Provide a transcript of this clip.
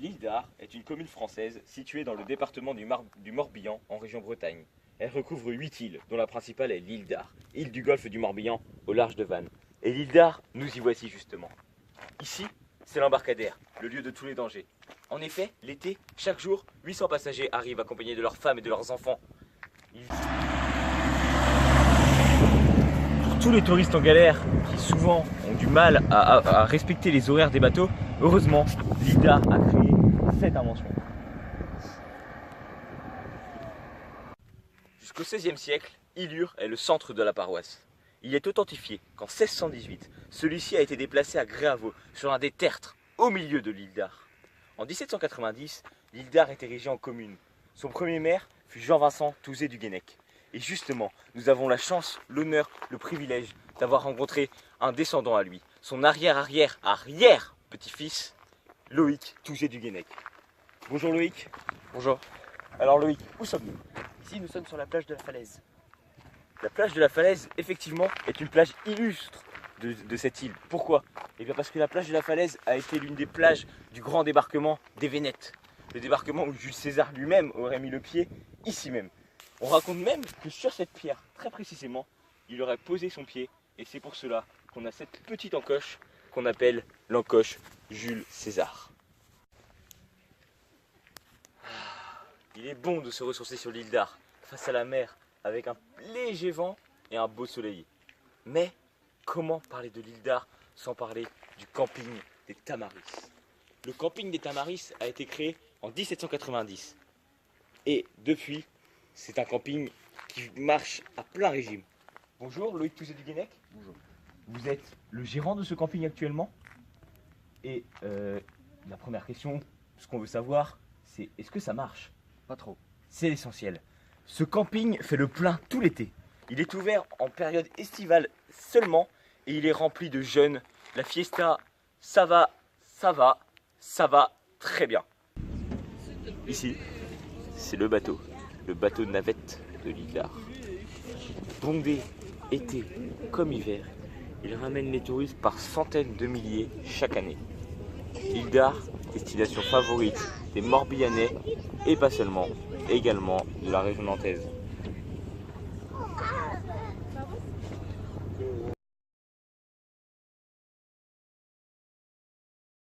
L'île d'Ar est une commune française située dans le département du Morbihan en région Bretagne. Elle recouvre 8 îles, dont la principale est l'île d'Ar, île du golfe du Morbihan au large de Vannes. Et l'île d'Ar, nous y voici justement. Ici, c'est l'embarcadère, le lieu de tous les dangers. En effet, l'été, chaque jour, 800 passagers arrivent accompagnés de leurs femmes et de leurs enfants. Pour tous les touristes en galère, qui souvent ont du mal à respecter les horaires des bateaux, heureusement, l'île d'Ar a créé cette invention. Jusqu'au XVIe siècle, Illur est le centre de la paroisse. Il est authentifié qu'en 1618, celui-ci a été déplacé à Gréavo, sur un des tertres, au milieu de l'île d'Ar. En 1790, l'île d'Ar est érigée en commune. Son premier maire fut Jean-Vincent Touzé du Guenec. Et justement, nous avons la chance, l'honneur, le privilège d'avoir rencontré un descendant à lui, son arrière-petit-fils, Loïc Touzé du Guenec. Bonjour Loïc. Bonjour. Alors Loïc, où sommes-nous? Ici, nous sommes sur la plage de la Falaise. La plage de la Falaise, effectivement, est une plage illustre de cette île. Pourquoi? Eh bien parce que la plage de la Falaise a été l'une des plages du grand débarquement des Vénètes. Le débarquement où Jules César lui-même aurait mis le pied ici même. On raconte même que sur cette pierre, très précisément, il aurait posé son pied. Et c'est pour cela qu'on a cette petite encoche qu'on appelle l'encoche Jules César. Il est bon de se ressourcer sur l'île d'Ar, face à la mer, avec un léger vent et un beau soleil. Mais comment parler de l'île d'Ar sans parler du camping des Tamaris? Le camping des Tamaris a été créé en 1790. Et depuis, c'est un camping qui marche à plein régime. Bonjour, Loïc Touzé du Guenec. Bonjour. Vous êtes le gérant de ce camping actuellement. Et la première question, ce qu'on veut savoir, c'est est-ce que ça marche? Pas trop. C'est l'essentiel. Ce camping fait le plein tout l'été. Il est ouvert en période estivale seulement et il est rempli de jeunes. La fiesta, ça va très bien. Ici, c'est le bateau navette de l'île d'Ar. Bondé été comme hiver, il ramène les touristes par centaines de milliers chaque année. L'île d'Ar, destination favorite des Morbihanais et pas seulement, également de la région nantaise.